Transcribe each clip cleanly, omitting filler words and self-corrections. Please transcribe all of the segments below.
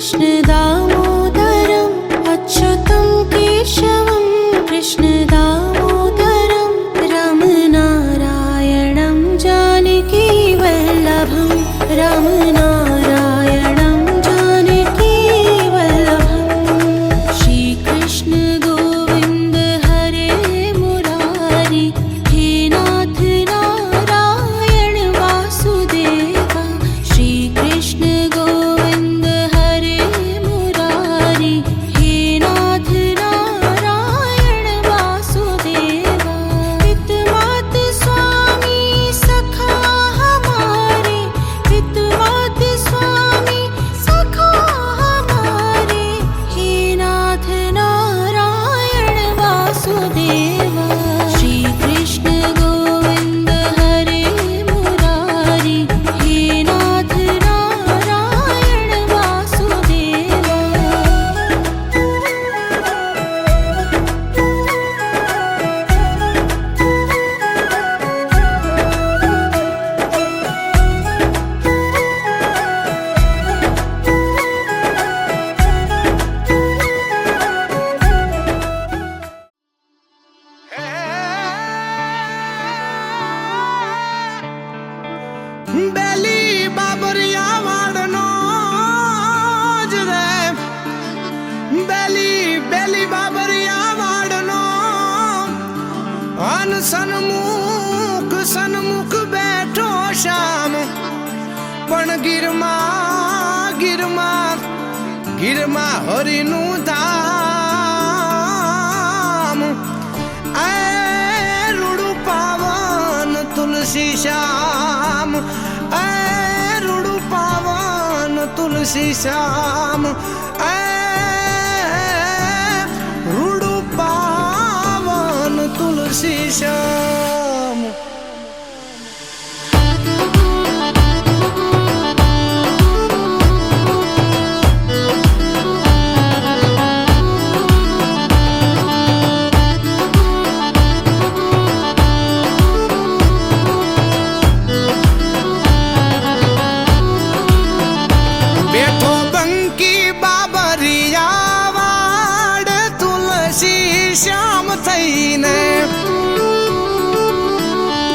कृष्ण दामोदरम् अच्युतं केशवं कृष्ण दामोदरं रामनारायणं जानकी वल्लभं रामनारायणं जानकी वल्लभम् श्रीकृष्ण गोविन्द हरे मुरारी हे नाथ नारायण वासुदेवा श्रीकृष्ण गोविन्द हरे मुरारी हे नाथ नारायण वासुदेवा पितमात स्वामी सखा हमारे पितमात स्वामी सखा हमारे हे नाथ नारायण वासुदेवा श्रीकृष्ण गोविन्द हरे मुरारी हे नाथ नारायण वासुदेवा બેલી બાબરિયા વાળનો જ રે બેલી બેલી બાબરિયા વાળનો અન સન્મુખ બેઠો શ્યામ પણ ગીરમાં હરિનું ધામ એ રૂડું પાવન તુલસી શ્યામ એ રૂડું પાવન તુલસી શ્યામ એ રૂડું પાવન તુલસી શ્યામ બેઠો બંકી બાબરિયા વાડ તુલસી શ્યામ થઈને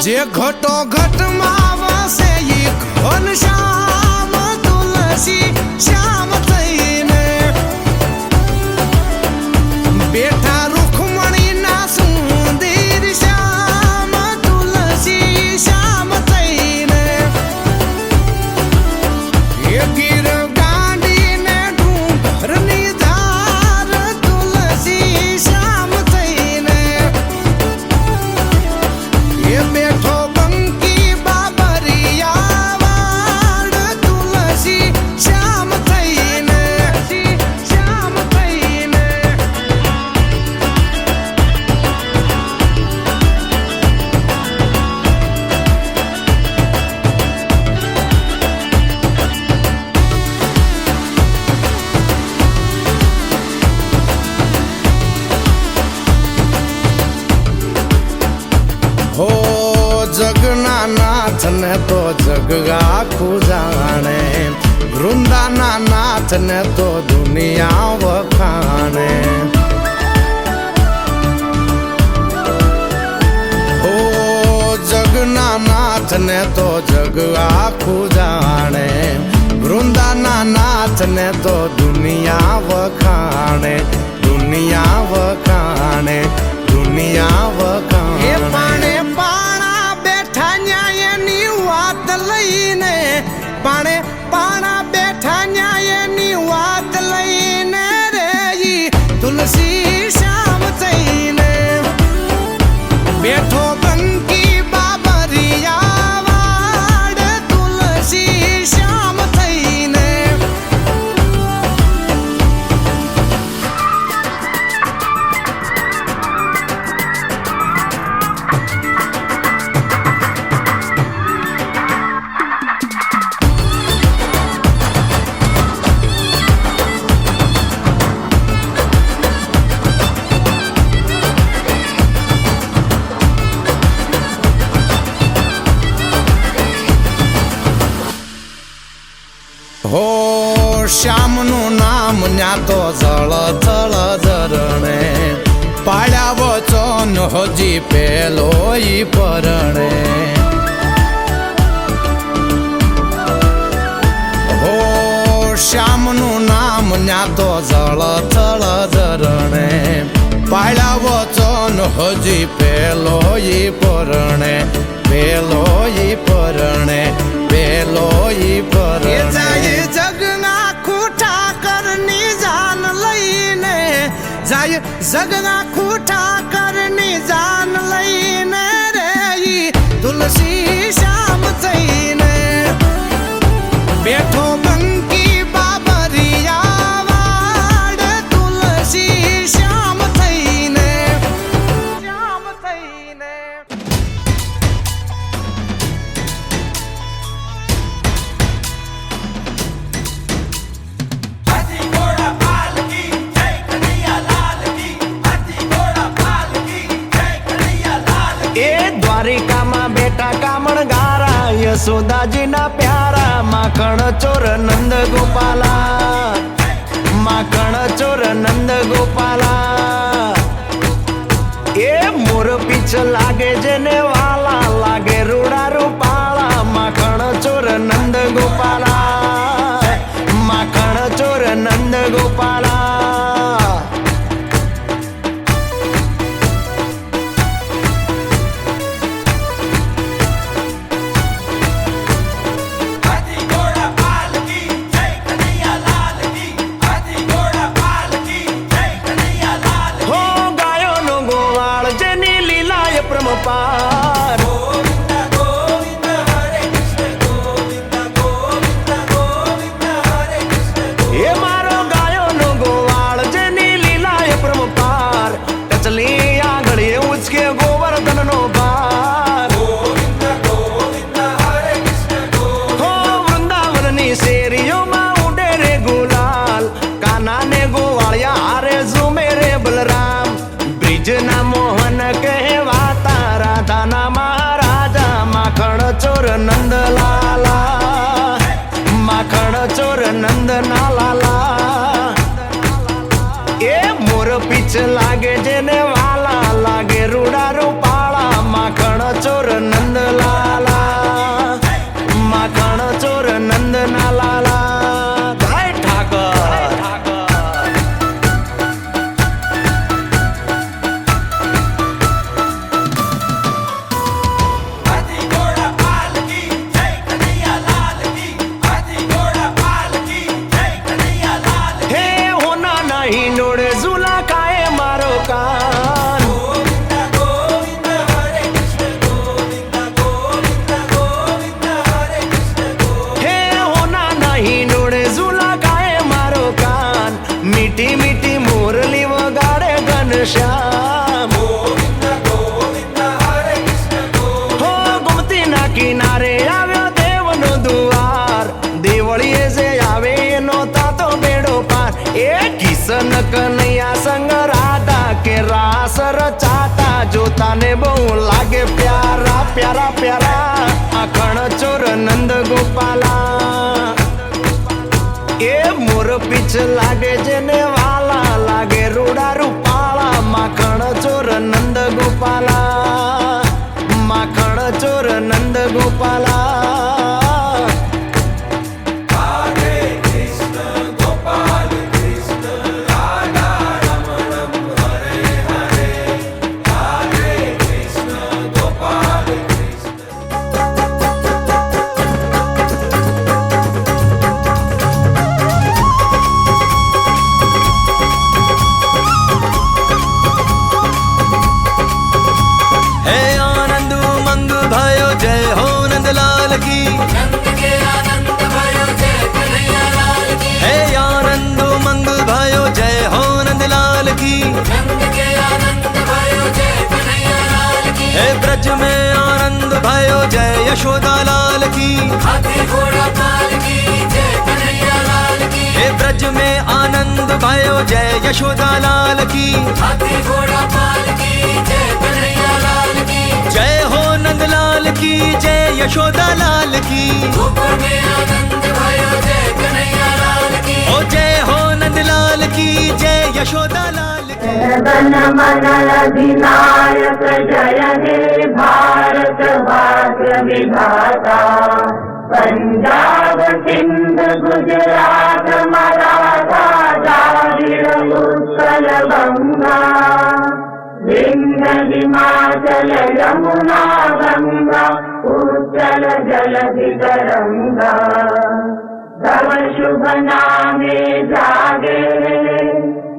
જે ઘટો ઘટમાં વસે ઈ ઘનશ્યામ તુલસી શ્યામ થઈને બેઠા રૂખમણીના સુંદર શ્યામ તુલસી શ્યામ થઈને એ ગીર ગાંડીને ડુંગરની ધાર તુલસી શ્યામ થઈને એ બેઠો બંકી બાબરિયા વાડ તુલસી શ્યામ થઈને શ્યામ થઈને હો જગના નાથ ને તો જગ આખું જાણે વૃંદાના નાથ ને તો દુનિયા વખાણે હો જગના નાથ ને તો જગ આખું જાણે વૃંદાના નાથ ને તો દુનિયા વખાણે દુનિયા વખાણે દુનિયા વખાણે એ પાણે પાણા બેઠા ન્યાયની વાત લઈને પાણે પાણા બેઠા ન્યાયની વાત લઈને રે ઈ તુલસી શ્યામ થઈને બેઠો બંકી બાબરિયા વાડ તુલસી શ્યામ થઈને હો શ્યામનું નામ ન્યા તો જળ થળ ઝરણે પાળ્યા વચન હજી પેલો ઈ પરણે હો શ્યામનું નામ ન્યા તો જળ થળ ઝરણે પાળ્યા વચન હજી પેલો ઈ પરણે પેલો ઈ પરણે પેલો ઈ પરણે જગના ખૂટા કરની જાન લઈને જાય જગના ખૂટા કરની જાન લઈને રે ઈ તુલસી શ્યામ થઈને બેઠો બંકી બાબરિયા વાડ તુલસી શ્યામ થઈને શ્યામ થઈને દ્વારિકામાં બેટા કામણ ગારા યશોદાજીના પ્યારા માખણ ચોર નંદ ગોપાલા માખણ ચોર નંદ ગોપાલા એ મોર પીછ લાગે જેને વાલા લાગે રૂડા રૂપાળા માખણ ચોર નંદ ગોપાલા માખણ ચોર નંદ ગોપાલા પાર ગોવિંદ ગોવિંદ હરે કૃષ્ણ ગોવિંદ ગોવિંદ ગોવિંદ હરે કૃષ્ણ એ મારો ગાયોનો ગોવાળ જેની લીલાય પ્રમપાર ટચલી આંગળીએ ઉચકે ગોવર્ધનનો ભાર ગોવિંદ ગોવિંદ હરે કૃષ્ણ ગોવિંદ હો વૃંદાવનની શેરીઓમાં ઉડે રે ગુલાલ કાનાને ગોવાળિયા હારે ઝૂમે રે બલરામ બ્રિજના મોહન કહેવાતા રાધાના મહારાજા માખણ ચોર નંદલાલા માખણ ચોર નંદના લાલા એ મોર પીછ લાગે જેને વાલા લાગે રૂડા રૂપાળા માખણ ચોર નંદલાલા માખણ ચોર નંદના લાલા ભાઈ ઠાકર કાન ગોવિંદ ગોવિંદ હરે કૃષ્ણ ગોવિંદ ગોવિંદ ગોવિંદ હરે કૃષ્ણ હે હોના નહીં નોડે ઝુલા ગાય મારો કાન મીઠી મીઠી મુરલી વગાડે ઘનશ્યામ ગોવિંદ ગોવિંદ હરે કૃષ્ણ હો ગોમતીના કિનારે આવ્યો દેવનો દુવાર દેવળીએ જે આવે એનો તાતો બેડો પાર એ કિશન કનૈયા સંગ કે રાસ રચાતા જોતાને બહુ લાગે પ્યારા પ્યારા પ્યારા માખણ ચોર નંદ ગોપાલા એ મોર પીછ લાગે જેને વાલા લાગે રૂડા રૂપાળા માખણ ચોર નંદ ગોપાલા માખણ ચોર નંદ ગોપાલા ब्रज में आनंद भयो जय यशोदा लाल की हाथी घोड़ा पाल की जय कन्हैया लाल की हे ब्रज में आनंद भयो जय यशोदा लाल की हाथी घोड़ा पाल की जय कन्हैया लाल की जय हो नंदलाल की जय यशोदा लाल की गोकुल में आनंद भयो जय कन्हैया लाल की ओ जय हो नंदलाल की, जय यशोदा लाल की। जन मन अधिनायक जय हे भारत भाग्य विधाता। पंजाब सिंध गुजरात मराठा द्राविड़ उत्कल गंगा। विंध्य हिमाचल यमुना गंगा उच्चल जलधि तरंगा। तब शुभ नामे जागे,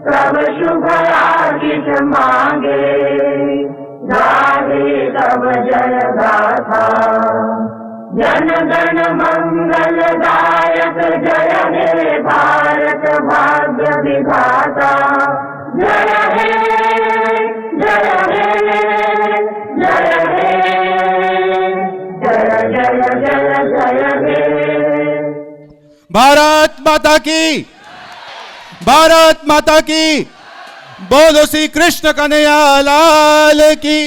तब शुभ आशीष मांगे। गाहे तब जय गाथा, जन गण मंगल दायक जय हे भारत भाग्य विधाता। जय हे जय हे जय हे जय जय जय जय हे। भारत माता की, भारत माता की। बोलो श्री कृष्ण कन्हैया लाल की।